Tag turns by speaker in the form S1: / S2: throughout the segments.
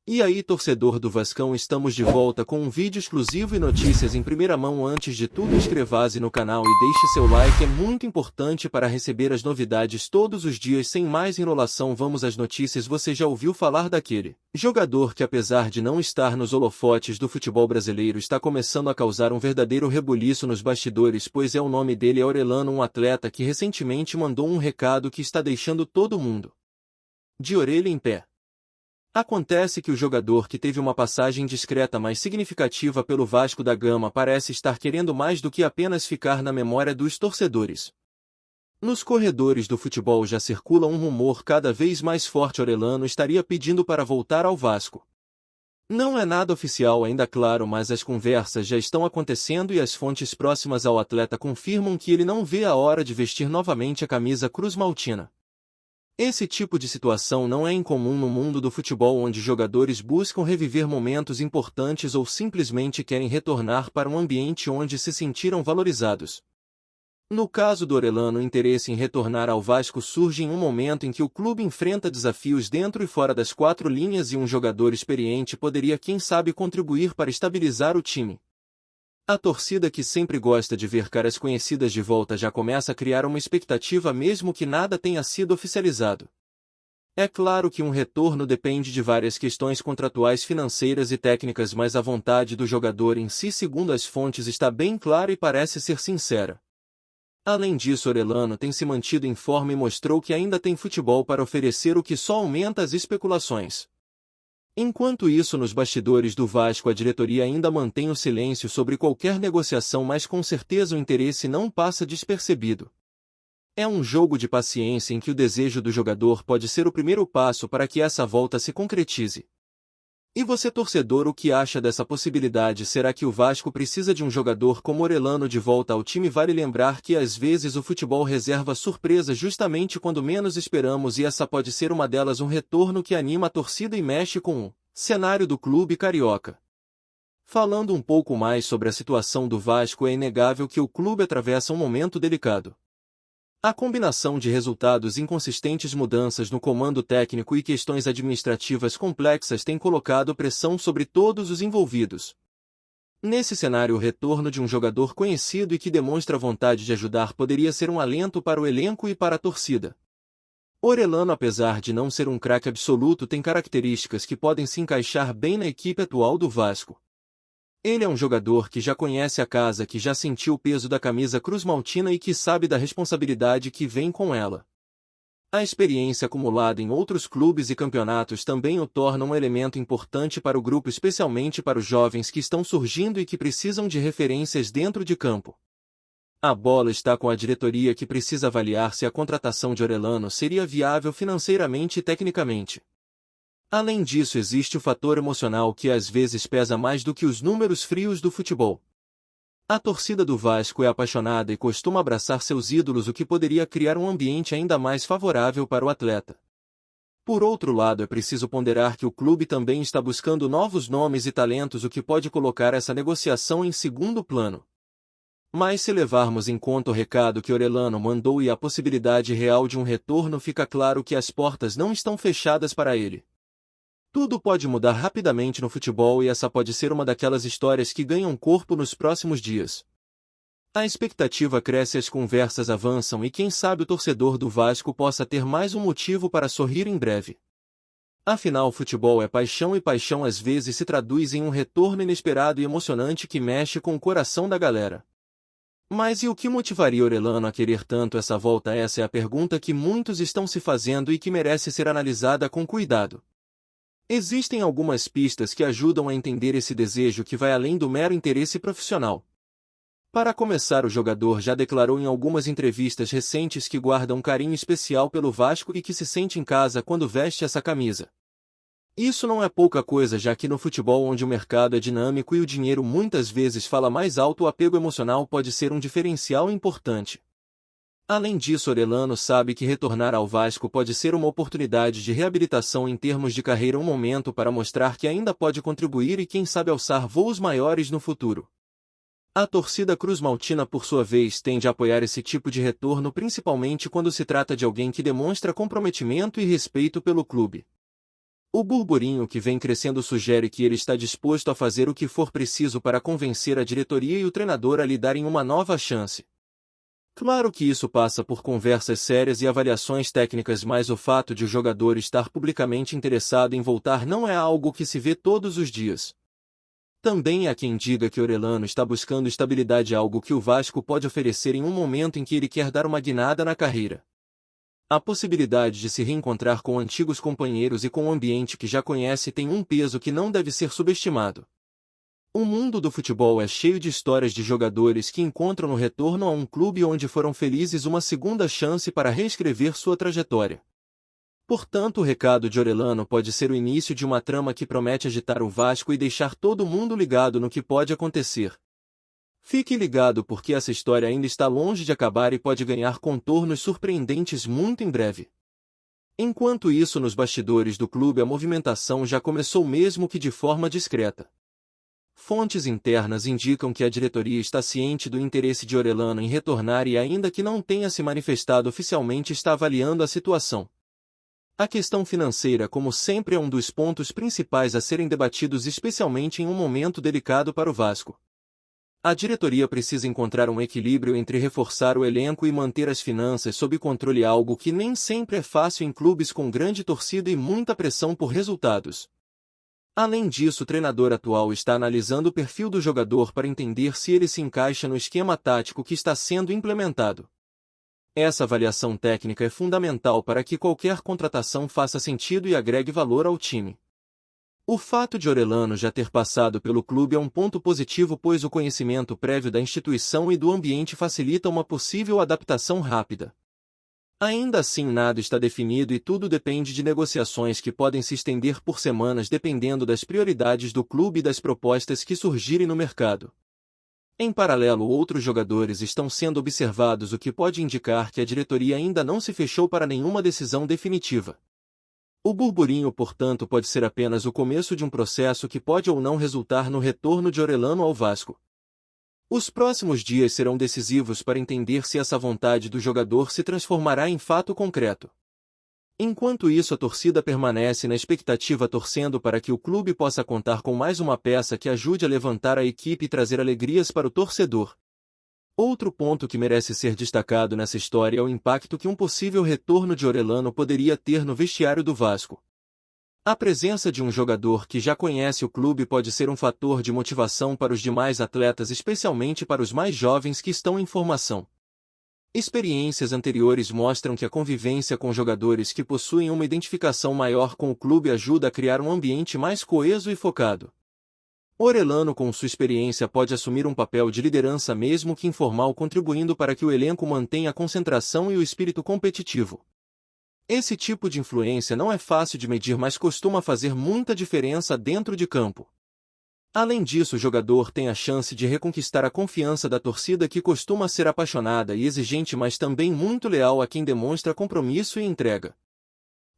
S1: E aí, torcedor do Vascão, estamos de volta com um vídeo exclusivo e notícias em primeira mão. Antes de tudo, inscreva-se no canal e deixe seu like, é muito importante para receber as novidades todos os dias. Sem mais enrolação, vamos às notícias. Você já ouviu falar daquele jogador que, apesar de não estar nos holofotes do futebol brasileiro, está começando a causar um verdadeiro rebuliço nos bastidores? Pois o nome dele é Orelhano, um atleta que recentemente mandou um recado que está deixando todo mundo de orelha em pé. Acontece que o jogador, que teve uma passagem discreta mas significativa pelo Vasco da Gama, parece estar querendo mais do que apenas ficar na memória dos torcedores. Nos corredores do futebol já circula um rumor cada vez mais forte: Orelhano estaria pedindo para voltar ao Vasco. Não é nada oficial ainda, claro, mas as conversas já estão acontecendo e as fontes próximas ao atleta confirmam que ele não vê a hora de vestir novamente a camisa cruz-maltina. Esse tipo de situação não é incomum no mundo do futebol, onde jogadores buscam reviver momentos importantes ou simplesmente querem retornar para um ambiente onde se sentiram valorizados. No caso do Orelhano, o interesse em retornar ao Vasco surge em um momento em que o clube enfrenta desafios dentro e fora das quatro linhas e um jogador experiente poderia, quem sabe, contribuir para estabilizar o time. A torcida, que sempre gosta de ver caras conhecidas de volta, já começa a criar uma expectativa mesmo que nada tenha sido oficializado. É claro que um retorno depende de várias questões contratuais, financeiras e técnicas, mas a vontade do jogador em si, segundo as fontes, está bem clara e parece ser sincera. Além disso, Orelhano tem se mantido em forma e mostrou que ainda tem futebol para oferecer, o que só aumenta as especulações. Enquanto isso, nos bastidores do Vasco, a diretoria ainda mantém o silêncio sobre qualquer negociação, mas com certeza o interesse não passa despercebido. É um jogo de paciência em que o desejo do jogador pode ser o primeiro passo para que essa volta se concretize. E você, torcedor, o que acha dessa possibilidade? Será que o Vasco precisa de um jogador como Orelhano de volta ao time? Vale lembrar que às vezes o futebol reserva surpresas justamente quando menos esperamos, e essa pode ser uma delas, um retorno que anima a torcida e mexe com o cenário do clube carioca. Falando um pouco mais sobre a situação do Vasco, é inegável que o clube atravessa um momento delicado. A combinação de resultados inconsistentes, mudanças no comando técnico e questões administrativas complexas tem colocado pressão sobre todos os envolvidos. Nesse cenário, o retorno de um jogador conhecido e que demonstra vontade de ajudar poderia ser um alento para o elenco e para a torcida. Orelhano, apesar de não ser um craque absoluto, tem características que podem se encaixar bem na equipe atual do Vasco. Ele é um jogador que já conhece a casa, que já sentiu o peso da camisa cruz-maltina e que sabe da responsabilidade que vem com ela. A experiência acumulada em outros clubes e campeonatos também o torna um elemento importante para o grupo, especialmente para os jovens que estão surgindo e que precisam de referências dentro de campo. A bola está com a diretoria, que precisa avaliar se a contratação de Orelhano seria viável financeiramente e tecnicamente. Além disso, existe o fator emocional, que às vezes pesa mais do que os números frios do futebol. A torcida do Vasco é apaixonada e costuma abraçar seus ídolos, o que poderia criar um ambiente ainda mais favorável para o atleta. Por outro lado, é preciso ponderar que o clube também está buscando novos nomes e talentos, o que pode colocar essa negociação em segundo plano. Mas se levarmos em conta o recado que Orelhano mandou e a possibilidade real de um retorno, fica claro que as portas não estão fechadas para ele. Tudo pode mudar rapidamente no futebol e essa pode ser uma daquelas histórias que ganham corpo nos próximos dias. A expectativa cresce, as conversas avançam e quem sabe o torcedor do Vasco possa ter mais um motivo para sorrir em breve. Afinal, futebol é paixão e paixão às vezes se traduz em um retorno inesperado e emocionante que mexe com o coração da galera. Mas e o que motivaria Orelhano a querer tanto essa volta? Essa é a pergunta que muitos estão se fazendo e que merece ser analisada com cuidado. Existem algumas pistas que ajudam a entender esse desejo, que vai além do mero interesse profissional. Para começar, o jogador já declarou em algumas entrevistas recentes que guarda um carinho especial pelo Vasco e que se sente em casa quando veste essa camisa. Isso não é pouca coisa, já que no futebol, onde o mercado é dinâmico e o dinheiro muitas vezes fala mais alto, o apego emocional pode ser um diferencial importante. Além disso, Orelhano sabe que retornar ao Vasco pode ser uma oportunidade de reabilitação em termos de carreira, um momento para mostrar que ainda pode contribuir e quem sabe alçar voos maiores no futuro. A torcida cruz-maltina, por sua vez, tende a apoiar esse tipo de retorno, principalmente quando se trata de alguém que demonstra comprometimento e respeito pelo clube. O burburinho que vem crescendo sugere que ele está disposto a fazer o que for preciso para convencer a diretoria e o treinador a lhe darem uma nova chance. Claro que isso passa por conversas sérias e avaliações técnicas, mas o fato de o jogador estar publicamente interessado em voltar não é algo que se vê todos os dias. Também há quem diga que Orelhano está buscando estabilidade, algo que o Vasco pode oferecer em um momento em que ele quer dar uma guinada na carreira. A possibilidade de se reencontrar com antigos companheiros e com o ambiente que já conhece tem um peso que não deve ser subestimado. O mundo do futebol é cheio de histórias de jogadores que encontram no retorno a um clube onde foram felizes uma segunda chance para reescrever sua trajetória. Portanto, o recado de Orelhano pode ser o início de uma trama que promete agitar o Vasco e deixar todo mundo ligado no que pode acontecer. Fique ligado, porque essa história ainda está longe de acabar e pode ganhar contornos surpreendentes muito em breve. Enquanto isso, nos bastidores do clube, a movimentação já começou, mesmo que de forma discreta. Fontes internas indicam que a diretoria está ciente do interesse de Orelhano em retornar e, ainda que não tenha se manifestado oficialmente, está avaliando a situação. A questão financeira, como sempre, é um dos pontos principais a serem debatidos, especialmente em um momento delicado para o Vasco. A diretoria precisa encontrar um equilíbrio entre reforçar o elenco e manter as finanças sob controle, algo que nem sempre é fácil em clubes com grande torcida e muita pressão por resultados. Além disso, o treinador atual está analisando o perfil do jogador para entender se ele se encaixa no esquema tático que está sendo implementado. Essa avaliação técnica é fundamental para que qualquer contratação faça sentido e agregue valor ao time. O fato de Orelhano já ter passado pelo clube é um ponto positivo, pois o conhecimento prévio da instituição e do ambiente facilita uma possível adaptação rápida. Ainda assim, nada está definido e tudo depende de negociações que podem se estender por semanas, dependendo das prioridades do clube e das propostas que surgirem no mercado. Em paralelo, outros jogadores estão sendo observados, o que pode indicar que a diretoria ainda não se fechou para nenhuma decisão definitiva. O burburinho, portanto, pode ser apenas o começo de um processo que pode ou não resultar no retorno de Orelhano ao Vasco. Os próximos dias serão decisivos para entender se essa vontade do jogador se transformará em fato concreto. Enquanto isso, a torcida permanece na expectativa, torcendo para que o clube possa contar com mais uma peça que ajude a levantar a equipe e trazer alegrias para o torcedor. Outro ponto que merece ser destacado nessa história é o impacto que um possível retorno de Orelhano poderia ter no vestiário do Vasco. A presença de um jogador que já conhece o clube pode ser um fator de motivação para os demais atletas, especialmente para os mais jovens que estão em formação. Experiências anteriores mostram que a convivência com jogadores que possuem uma identificação maior com o clube ajuda a criar um ambiente mais coeso e focado. Orelhano, com sua experiência, pode assumir um papel de liderança, mesmo que informal, contribuindo para que o elenco mantenha a concentração e o espírito competitivo. Esse tipo de influência não é fácil de medir, mas costuma fazer muita diferença dentro de campo. Além disso, o jogador tem a chance de reconquistar a confiança da torcida, que costuma ser apaixonada e exigente, mas também muito leal a quem demonstra compromisso e entrega.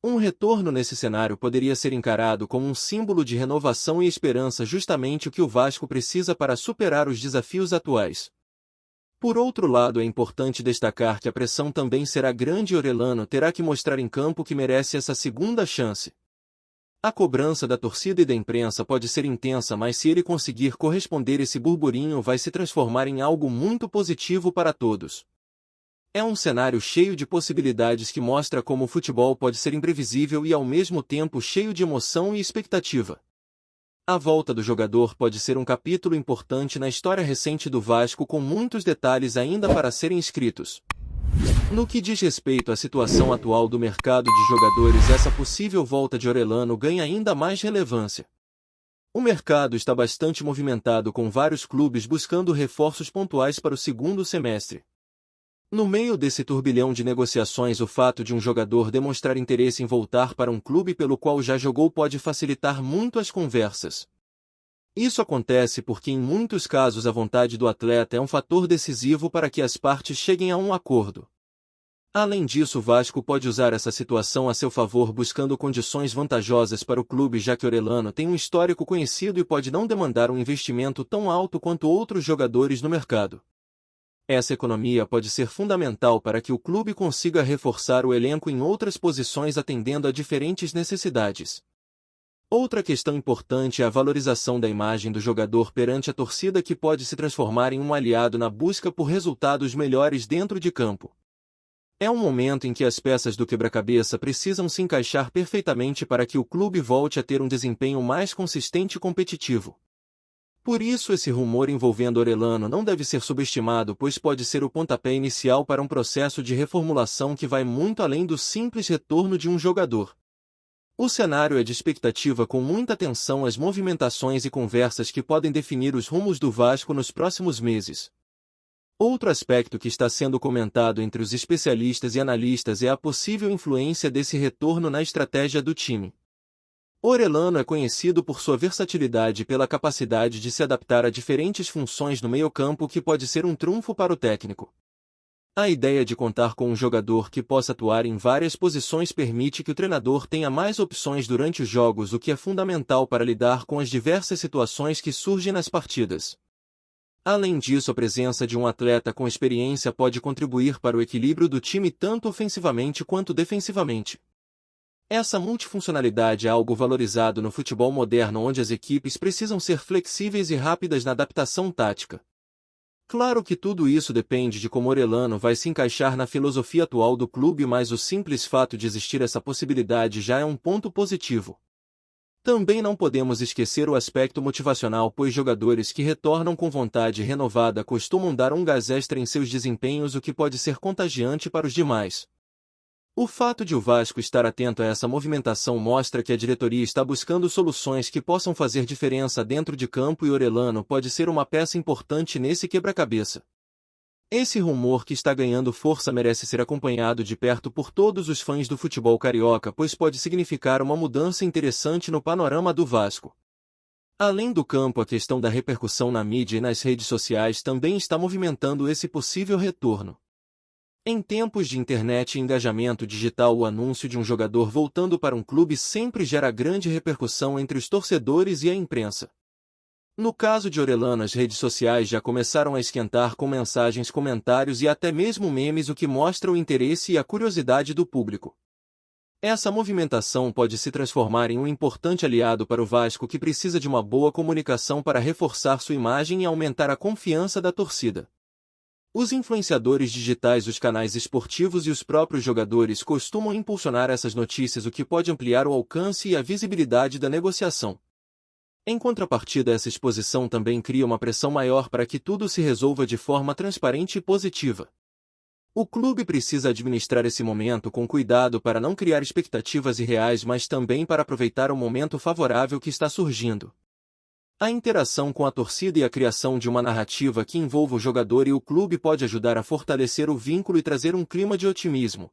S1: Um retorno nesse cenário poderia ser encarado como um símbolo de renovação e esperança, justamente o que o Vasco precisa para superar os desafios atuais. Por outro lado, é importante destacar que a pressão também será grande e Orelhano terá que mostrar em campo que merece essa segunda chance. A cobrança da torcida e da imprensa pode ser intensa, mas se ele conseguir corresponder, esse burburinho vai se transformar em algo muito positivo para todos. É um cenário cheio de possibilidades que mostra como o futebol pode ser imprevisível e ao mesmo tempo cheio de emoção e expectativa. A volta do jogador pode ser um capítulo importante na história recente do Vasco, com muitos detalhes ainda para serem escritos. No que diz respeito à situação atual do mercado de jogadores, essa possível volta de Orelhano ganha ainda mais relevância. O mercado está bastante movimentado, com vários clubes buscando reforços pontuais para o segundo semestre. No meio desse turbilhão de negociações, o fato de um jogador demonstrar interesse em voltar para um clube pelo qual já jogou pode facilitar muito as conversas. Isso acontece porque, em muitos casos, a vontade do atleta é um fator decisivo para que as partes cheguem a um acordo. Além disso, o Vasco pode usar essa situação a seu favor, buscando condições vantajosas para o clube, já que Orelhano tem um histórico conhecido e pode não demandar um investimento tão alto quanto outros jogadores no mercado. Essa economia pode ser fundamental para que o clube consiga reforçar o elenco em outras posições, atendendo a diferentes necessidades. Outra questão importante é a valorização da imagem do jogador perante a torcida, que pode se transformar em um aliado na busca por resultados melhores dentro de campo. É um momento em que as peças do quebra-cabeça precisam se encaixar perfeitamente para que o clube volte a ter um desempenho mais consistente e competitivo. Por isso, esse rumor envolvendo Orelhano não deve ser subestimado, pois pode ser o pontapé inicial para um processo de reformulação que vai muito além do simples retorno de um jogador. O cenário é de expectativa, com muita atenção às movimentações e conversas que podem definir os rumos do Vasco nos próximos meses. Outro aspecto que está sendo comentado entre os especialistas e analistas é a possível influência desse retorno na estratégia do time. Orelhano é conhecido por sua versatilidade e pela capacidade de se adaptar a diferentes funções no meio-campo, o que pode ser um trunfo para o técnico. A ideia de contar com um jogador que possa atuar em várias posições permite que o treinador tenha mais opções durante os jogos, o que é fundamental para lidar com as diversas situações que surgem nas partidas. Além disso, a presença de um atleta com experiência pode contribuir para o equilíbrio do time tanto ofensivamente quanto defensivamente. Essa multifuncionalidade é algo valorizado no futebol moderno, onde as equipes precisam ser flexíveis e rápidas na adaptação tática. Claro que tudo isso depende de como Orelhano vai se encaixar na filosofia atual do clube, mas o simples fato de existir essa possibilidade já é um ponto positivo. Também não podemos esquecer o aspecto motivacional, pois jogadores que retornam com vontade renovada costumam dar um gás extra em seus desempenhos, o que pode ser contagiante para os demais. O fato de o Vasco estar atento a essa movimentação mostra que a diretoria está buscando soluções que possam fazer diferença dentro de campo, e Orelhano pode ser uma peça importante nesse quebra-cabeça. Esse rumor, que está ganhando força, merece ser acompanhado de perto por todos os fãs do futebol carioca, pois pode significar uma mudança interessante no panorama do Vasco. Além do campo, a questão da repercussão na mídia e nas redes sociais também está movimentando esse possível retorno. Em tempos de internet e engajamento digital, o anúncio de um jogador voltando para um clube sempre gera grande repercussão entre os torcedores e a imprensa. No caso de Orelhano, as redes sociais já começaram a esquentar com mensagens, comentários e até mesmo memes, o que mostra o interesse e a curiosidade do público. Essa movimentação pode se transformar em um importante aliado para o Vasco, que precisa de uma boa comunicação para reforçar sua imagem e aumentar a confiança da torcida. Os influenciadores digitais, os canais esportivos e os próprios jogadores costumam impulsionar essas notícias, o que pode ampliar o alcance e a visibilidade da negociação. Em contrapartida, essa exposição também cria uma pressão maior para que tudo se resolva de forma transparente e positiva. O clube precisa administrar esse momento com cuidado para não criar expectativas irreais, mas também para aproveitar o momento favorável que está surgindo. A interação com a torcida e a criação de uma narrativa que envolva o jogador e o clube pode ajudar a fortalecer o vínculo e trazer um clima de otimismo.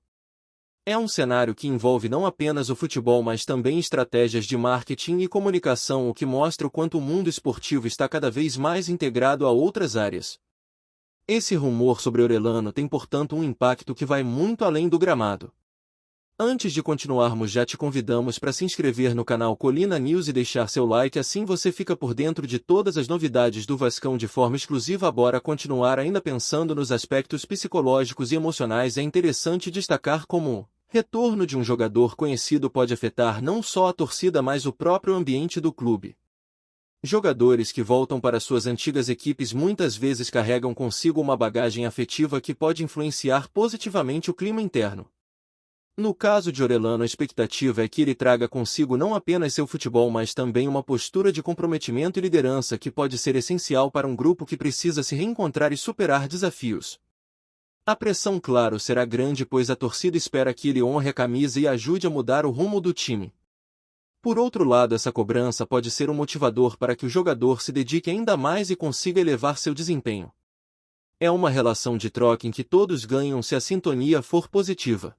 S1: É um cenário que envolve não apenas o futebol, mas também estratégias de marketing e comunicação, o que mostra o quanto o mundo esportivo está cada vez mais integrado a outras áreas. Esse rumor sobre Orelhano tem, portanto, um impacto que vai muito além do gramado. Antes de continuarmos, já te convidamos para se inscrever no canal Colina News e deixar seu like, assim você fica por dentro de todas as novidades do Vascão de forma exclusiva. Bora continuar. Ainda pensando nos aspectos psicológicos e emocionais, é interessante destacar como o retorno de um jogador conhecido pode afetar não só a torcida, mas o próprio ambiente do clube. Jogadores que voltam para suas antigas equipes muitas vezes carregam consigo uma bagagem afetiva que pode influenciar positivamente o clima interno. No caso de Orelhano, a expectativa é que ele traga consigo não apenas seu futebol, mas também uma postura de comprometimento e liderança que pode ser essencial para um grupo que precisa se reencontrar e superar desafios. A pressão, claro, será grande, pois a torcida espera que ele honre a camisa e ajude a mudar o rumo do time. Por outro lado, essa cobrança pode ser um motivador para que o jogador se dedique ainda mais e consiga elevar seu desempenho. É uma relação de troca em que todos ganham se a sintonia for positiva.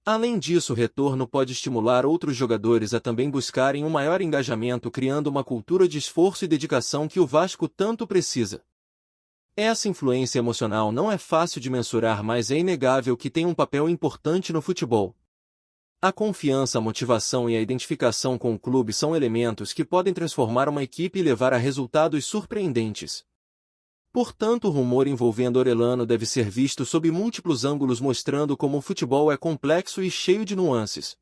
S1: Além disso, o retorno pode estimular outros jogadores a também buscarem um maior engajamento, criando uma cultura de esforço e dedicação que o Vasco tanto precisa. Essa influência emocional não é fácil de mensurar, mas é inegável que tem um papel importante no futebol. A confiança, a motivação e a identificação com o clube são elementos que podem transformar uma equipe e levar a resultados surpreendentes. Portanto, o rumor envolvendo Orelhano deve ser visto sob múltiplos ângulos, mostrando como o futebol é complexo e cheio de nuances.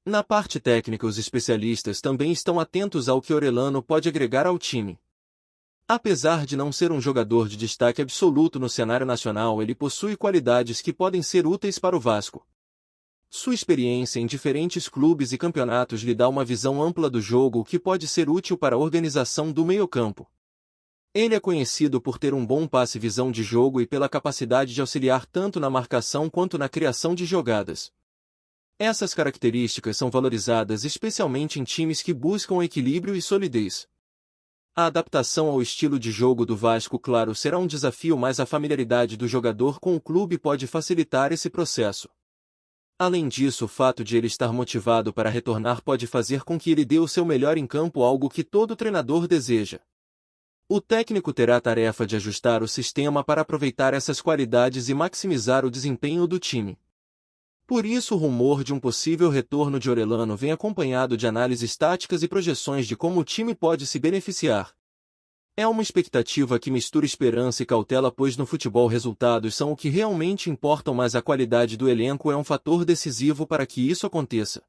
S1: Na parte técnica, os especialistas também estão atentos ao que Orellano pode agregar ao time. Apesar de não ser um jogador de destaque absoluto no cenário nacional, ele possui qualidades que podem ser úteis para o Vasco. Sua experiência em diferentes clubes e campeonatos lhe dá uma visão ampla do jogo que pode ser útil para a organização do meio-campo. Ele é conhecido por ter um bom passe e visão de jogo e pela capacidade de auxiliar tanto na marcação quanto na criação de jogadas. Essas características são valorizadas especialmente em times que buscam equilíbrio e solidez. A adaptação ao estilo de jogo do Vasco, claro, será um desafio, mas a familiaridade do jogador com o clube pode facilitar esse processo. Além disso, o fato de ele estar motivado para retornar pode fazer com que ele dê o seu melhor em campo, algo que todo treinador deseja. O técnico terá a tarefa de ajustar o sistema para aproveitar essas qualidades e maximizar o desempenho do time. Por isso, o rumor de um possível retorno de Orellano vem acompanhado de análises táticas e projeções de como o time pode se beneficiar. É uma expectativa que mistura esperança e cautela, pois no futebol resultados são o que realmente importam, mas a qualidade do elenco é um fator decisivo para que isso aconteça.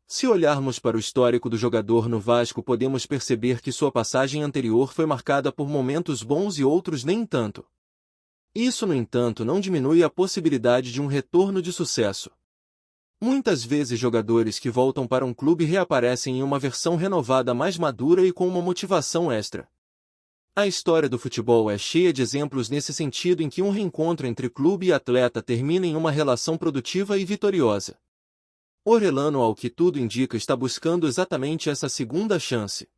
S1: Se olharmos para o histórico do jogador no Vasco, podemos perceber que sua passagem anterior foi marcada por momentos bons e outros nem tanto. Isso, no entanto, não diminui a possibilidade de um retorno de sucesso. Muitas vezes jogadores que voltam para um clube reaparecem em uma versão renovada, mais madura e com uma motivação extra. A história do futebol é cheia de exemplos nesse sentido, em que um reencontro entre clube e atleta termina em uma relação produtiva e vitoriosa. Orellano, ao que tudo indica, está buscando exatamente essa segunda chance.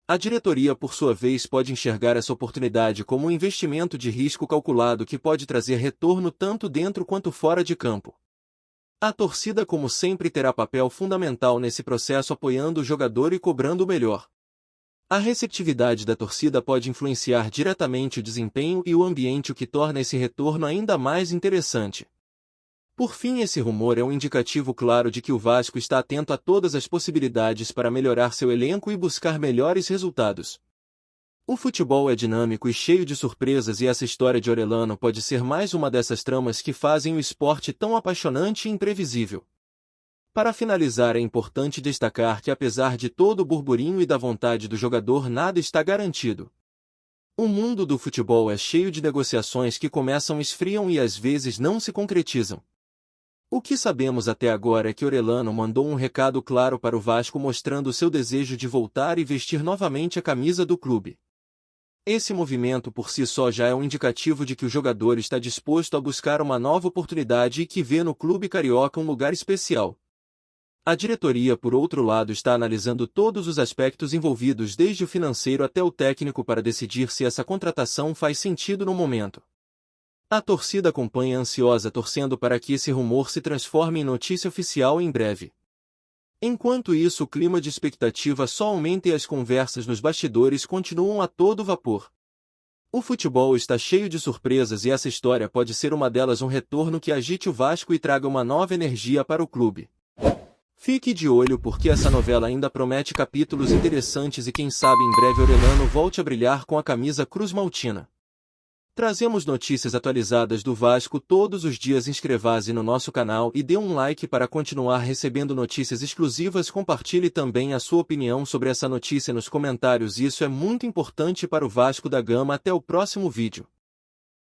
S1: A diretoria, por sua vez, pode enxergar essa oportunidade como um investimento de risco calculado que pode trazer retorno tanto dentro quanto fora de campo. A torcida, como sempre, terá papel fundamental nesse processo, apoiando o jogador e cobrando o melhor. A receptividade da torcida pode influenciar diretamente o desempenho e o ambiente, o que torna esse retorno ainda mais interessante. Por fim, esse rumor é um indicativo claro de que o Vasco está atento a todas as possibilidades para melhorar seu elenco e buscar melhores resultados. O futebol é dinâmico e cheio de surpresas, e essa história de Orellano pode ser mais uma dessas tramas que fazem o esporte tão apaixonante e imprevisível. Para finalizar, é importante destacar que, apesar de todo o burburinho e da vontade do jogador, nada está garantido. O mundo do futebol é cheio de negociações que começam, esfriam e às vezes não se concretizam. O que sabemos até agora é que Orellano mandou um recado claro para o Vasco, mostrando seu desejo de voltar e vestir novamente a camisa do clube. Esse movimento por si só já é um indicativo de que o jogador está disposto a buscar uma nova oportunidade e que vê no clube carioca um lugar especial. A diretoria, por outro lado, está analisando todos os aspectos envolvidos, desde o financeiro até o técnico, para decidir se essa contratação faz sentido no momento. A torcida acompanha ansiosa, torcendo para que esse rumor se transforme em notícia oficial em breve. Enquanto isso, o clima de expectativa só aumenta e as conversas nos bastidores continuam a todo vapor. O futebol está cheio de surpresas e essa história pode ser uma delas, um retorno que agite o Vasco e traga uma nova energia para o clube. Fique de olho, porque essa novela ainda promete capítulos interessantes e quem sabe em breve Orellano volte a brilhar com a camisa cruz-maltina. Trazemos notícias atualizadas do Vasco todos os dias. Inscreva-se no nosso canal e dê um like para continuar recebendo notícias exclusivas. Compartilhe também a sua opinião sobre essa notícia nos comentários. Isso é muito importante para o Vasco da Gama. Até o próximo vídeo.